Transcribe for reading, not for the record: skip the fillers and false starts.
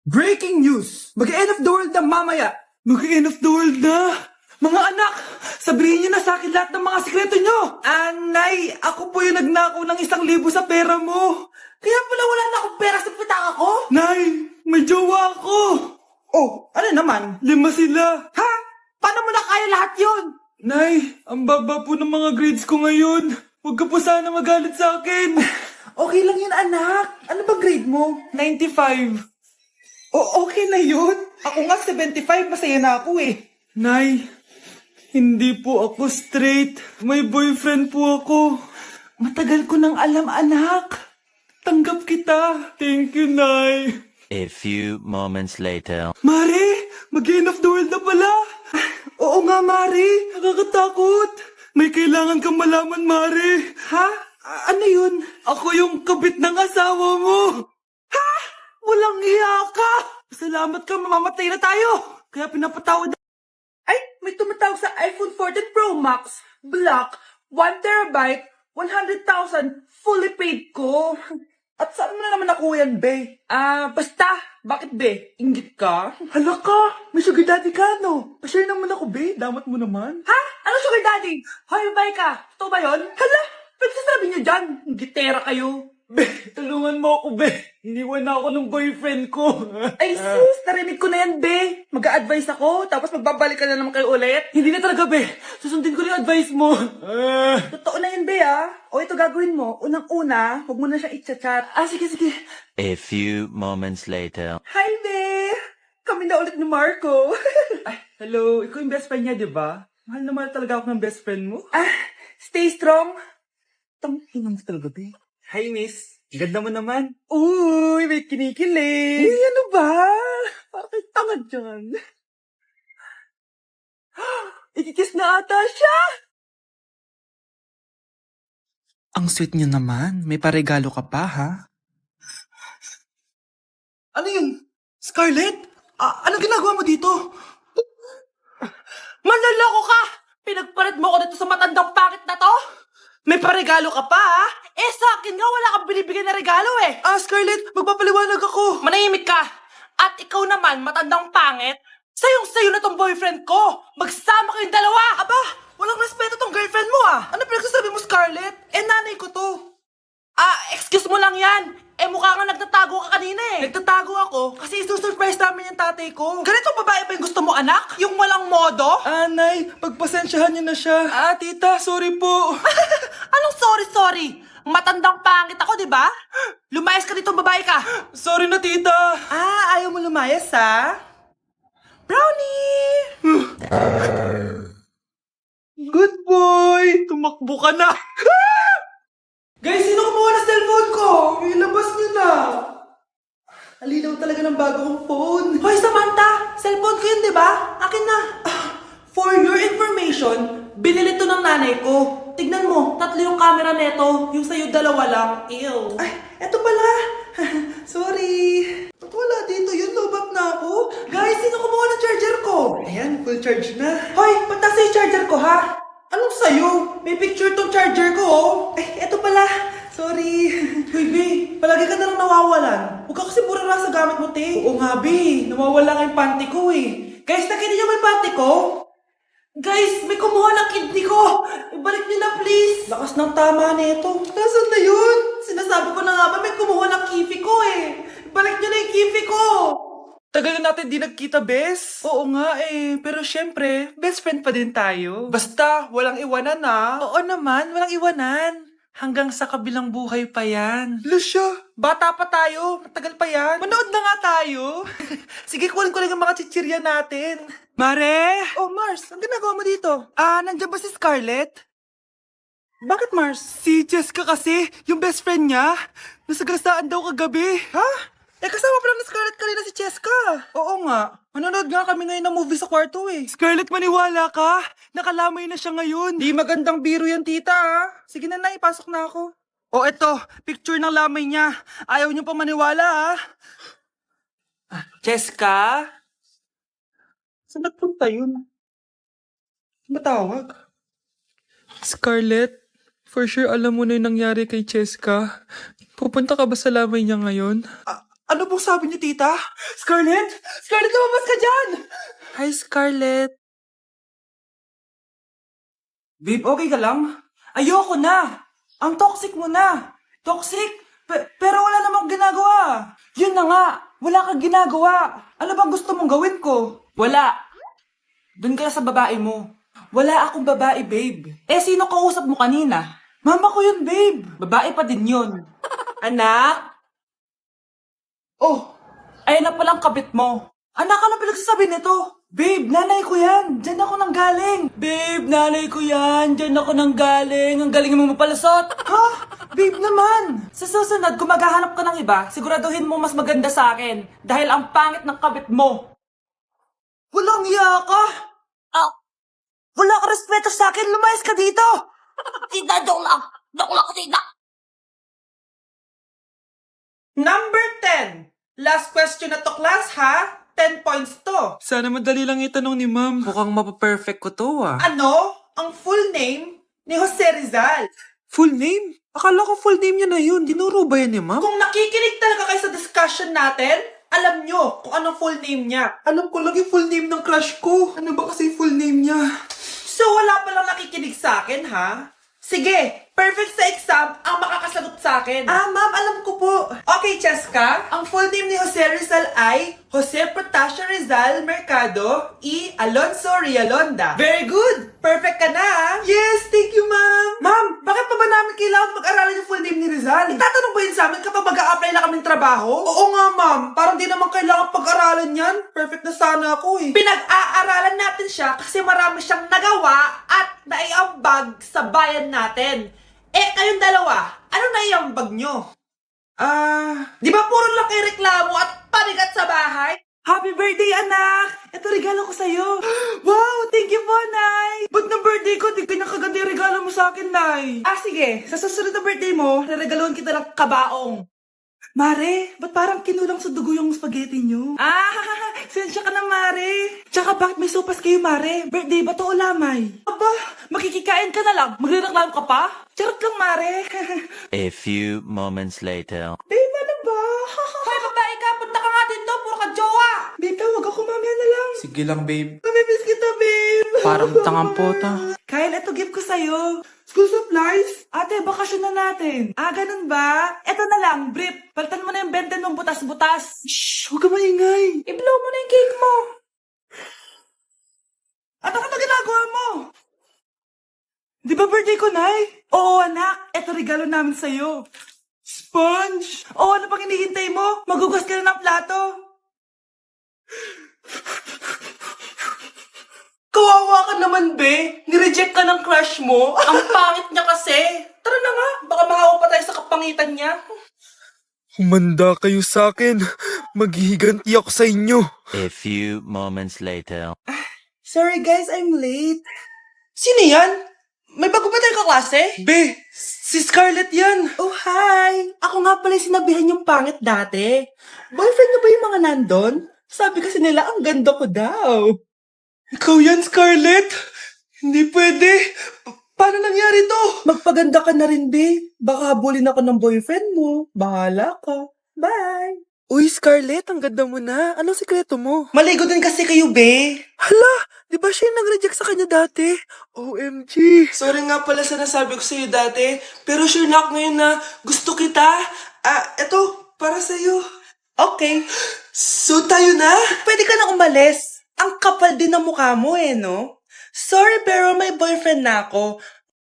Breaking news! Mag-end of the world na mamaya! Mag-end of the world na! Mga anak, sabihin niyo na sa akin lahat ng mga sikreto niyo! Anay, ako po yung nagnakaw ng 1,000 sa pera mo! Kaya pala wala na akong pera sa pitaka ko? Nay, may jowa ako! Oh, ano naman? 5 sila! Ha? Paano mo na kaya lahat yon? Nay, ang baba po ng mga grades ko ngayon. Huwag ka po sana magalit sa akin. Okay lang yun, anak. Ano ba grade mo? 95. O, okay na yun. Ako nga 75, masaya na ako eh. Nay, hindi po ako straight. May boyfriend po ako. Matagal ko nang alam, anak. Tanggap kita. Thank you, Nay. A few moments later. Mare, mag-end of the world na pala. Oo nga, Mare. Nakakatakot. May kailangan kang malaman, Mare. Ha? Ano yun? Ako yung kabit ng asawa mo. Ha? Walang iya ka. Salamat ka, mamamatay na tayo. Kaya pinapatawad. Ay, may tumatawag sa iPhone 14 Pro Max. Black, 1 terabyte, 100,000, fully paid ko. At saan mo na naman nakuha yan, be? Basta. Bakit, be? Inggit ka? Hala ka! May sugar daddy ka, no? Pa-share naman ako, be. Damat mo naman. Ha? Ano sugar daddy? Hoy, bay ka. Totoo ba yun? Hala! Pagsasabi niyo dyan. Inggitera kayo. Be, tulungan mo ako, be. Iniwan na ako ng boyfriend ko. Ay, sus, narinig ko na yan, be. Mag-a-advise ako, tapos magbabalik ka na naman kayo ulit. Hindi na talaga, be. Susundin ko na yung advice mo. Totoo na yan, be, ah. O ito gagawin mo. Unang-una, huwag mo na siya i-chat. Sige, sige. A few moments later. Hi, be. Kami na ulit ni Marco. Ay, hello. Ikaw yung best friend niya, di ba? Mahal na mahal talaga ako ng best friend mo. Stay strong. Tanghingan mo talaga, be. Hi, miss. Ganda mo naman. Uy, may kinikilig. Uy, ano ba? Bakit tanga dyan? Ikikiss na ata siya. Ang sweet niyo naman. May paregalo ka pa, ha? Ano yun? Scarlett? Anong ginagawa mo dito? Manloloko ka! Pinagpalit mo ko dito sa matandang pangit na to? May paregalo ka pa, ha? Sa akin nga, wala kang binibigyan na regalo, eh. Scarlett, magpapaliwanag ako. Manahimik ka. At ikaw naman, matandang pangit, sayong-sayo na tong boyfriend ko. Magsama kayong dalawa. Aba, walang respeto tong girlfriend mo, ah. Ano pinagsasabi mo, Scarlett? Nanay ko to. Excuse mo lang yan. Mukha nga nagtatago ka kanina, eh. Nagtatago ako kasi isusurprise namin yung tatay ko. Ganitong babae ba yung gusto mo, anak? Yung walang modo? Nay, pagpasensyahan niyo na siya. Tita, sorry po. Anong sorry? Matandang pangit ako, di ba? Lumayas ka dito, babae ka. Sorry na, tita. Ayaw mo lumayas, ha? Brownie! Good boy! Tumakbo ka na. Guys, sino kumuha ng cellphone ko? Ilabas niyo na. Alinaw talaga ng bago kong phone. Hoy, Samantha! Cellphone ko yun, di ba? Akin na. For your information, binili to ng nanay ko. Tignan mo, 3 yung camera neto. Yung sa'yo 2 lang. Ew. Ay, eto pala. Sorry. Ba't wala dito yun? Lobat na ako. Guys, sino kumuha ng charger ko? Ayan, full charge na. Hoy, ba't nasa yung charger ko, ha? Anong sa'yo? May picture tong charger ko, oh. Eto pala. Sorry. Hoy, B, palagi ka na lang nawawalan. Huwag ka kasi burara sa gamit mo, te. Oo nga, B. Nawawala nga yung panty ko, eh. Guys, nakita niyo ba yung panty ko? Guys, may kumuha ng kidney ko. Ibalik niyo na, please. Lakas ng tama nito. Nasaan na yun? Sinasabi ko na nga ba, may kumuha ng kifi ko, eh. Ibalik niyo na yung kifi ko. Tagal na natin di nagkita, bes. Oo nga eh, pero syempre, best friend pa din tayo. Basta, walang iwanan ah. Oo naman, walang iwanan. Hanggang sa kabilang buhay pa yan. Lucia, bata pa tayo. Matagal pa yan. Manood na nga tayo. Sige, kunin ko lang ang mga chichirya natin. Mare! Oh, Mars, ang ginagawa mo dito? Nandiyan ba si Scarlett? Bakit, Mars? Si Jessica kasi, yung best friend niya. Nasagasaan daw kagabi. Ha? Kasama pa lang ni Scarlett kanina si Cheska. Oo nga. Manonood nga kami ngayon ng movie sa kwarto eh. Scarlett, maniwala ka. Nakalamay na siya ngayon. Di magandang biro yan, tita, ha? Sige na, ipasok na ako. Eto. Picture ng lamay niya. Ayaw niyo pa maniwala, ha? Cheska? Saan nagpunta yun? Matawag? Scarlett, for sure alam mo na yung nangyari kay Cheska. Pupunta ka ba sa lamay niya ngayon? Ano pong sabi niyo, tita? Scarlett? Scarlett, lumabas ka dyan! Hi, Scarlett. Babe, okay ka lang? Ayoko na! Ang toxic mo na! Toxic? Pero wala namang ginagawa. Yun na nga, wala kang ginagawa. Ano bang gusto mong gawin ko? Wala. Doon ka na sa babae mo. Wala akong babae, babe. Eh, sino kausap mo kanina? Mama ko yun, babe. Babae pa din yun. Anak? Oh, ayan na palang kabit mo. Anak, ano pinagsasabi nito? Babe, nanay ko yan. Diyan ako nang galing. Babe, nanay ko yan. Diyan ako nang galing. Ang galing mo mapalasot. Ha? Babe naman. Sa susunod, kung maghahanap ka ng iba, siguraduhin mo mas maganda sa akin. Dahil ang pangit ng kabit mo. Walang iya ka. Wala ka respeto sa akin. Lumayas ka dito. Tita, joke lang. Joke lang, tita. Number 10. Last question na to, class, ha? 10 points to. Sana madali lang itanong ni ma'am. Mukhang mapaperfect ko to, ah. Ano? Ang full name ni Jose Rizal. Full name? Akala ko full name niya na yun. Dinuro ba yan ni ma'am? Kung nakikinig talaga kayo sa discussion natin, alam nyo kung anong full name niya. Alam ko lang yung full name ng crush ko. Ano ba kasi full name niya? So wala palang nakikinig sa akin, ha? Sige, perfect sa exam ang makakasagot sa akin. Ma'am, alam ko po. Okay, Cheska. Ang full name ni Jose Rizal ay Jose Protasio Rizal Mercado y Alonso Rialonda. Very good! Perfect ka na, ha? Yes, thank you, ma'am. Ma'am, bakit pa ba namin kailangan mag-aralan yung full name ni Rizal? Itatanong ba yun sa amin kapag mag-a-apply na kaming trabaho? Oo nga, ma'am. Parang di naman kailangan pag-aralan yan. Perfect na sana ako, eh. Pinag-aaralan natin siya kasi marami siyang nagawa at naiambag sa bayan natin. Eh, kayong dalawa, ano naiambag nyo? Di ba puro lang kayo reklamo at panigat sa bahay? Happy birthday, anak! Ito regalo ko sa'yo. Wow, thank you po, Nay! Ba't na birthday ko, di pinakaganda yung regalo mo sa akin, Nay? Sige, sa susunod na birthday mo, reregaloan kita ng kabaong. Mare, ba't parang kinulang sa dugo yung spaghetti nyo? Sensya ka na, Mare. Tsaka bakit may sopas kayo, Mare? Birthday ba to o lamay? Aba, makikikain ka na lang. Magrereklamo ka pa? Charot lang, Mare. A few moments later. Babe, ano ba? Hoy, babae ka, punta ka nga dito. Puro ka jowa. Babe, tawag ako mamaya na lang. Sige lang, babe. Namimiss kita, babe. Parang tangang pota. Kyle, ito gift ko sa'yo. School supplies? Ate, bakasyon na natin. Ganun ba? Eto na lang, brief. Palitan mo na yung benten mong butas-butas. Shh, huwag ka maingay. I-blow mo na yung cake mo. At ano ginagawa mo? Di ba birthday ko, Nay? Oo, anak. Eto regalo namin sa'yo. Sponge! Oo, ano pang hinihintay mo? Magugas ka na ng plato. Kawawa ka naman, be. Nireject ka ng crush mo. Ang pangit niya kasi. Tara na nga, baka mahawa pa tayo sa kapangitan niya. Humanda kayo sa akin. Maghihiganti ako sa inyo. A few moments later. Sorry guys, I'm late. Sino yan? May bago ba tayong kaklase? Be, si Scarlett yan. Oh, hi. Ako nga pala yung sinabihan yung pangit dati. Boyfriend niyo ba yung mga nandun? Sabi kasi nila, ang ganda ko daw. Ikaw yan, Scarlett? Hindi pwede. Paano nangyari to? Magpaganda ka na rin, be. Baka habulin ako ng boyfriend mo. Bahala ka. Bye. Uy, Scarlett, ang ganda mo na. Anong sikreto mo? Maligo din kasi kayo, be. Hala, di ba siya yung nag-reject sa kanya dati? OMG. Sorry nga pala sa nasabi ko sa'yo dati. Pero sure na ako ngayon na gusto kita. Eto, para sa'yo. Okay. So tayo na? Pwede ka na umalis. Ang kapal din ng mukha mo no? Sorry pero may boyfriend na ako.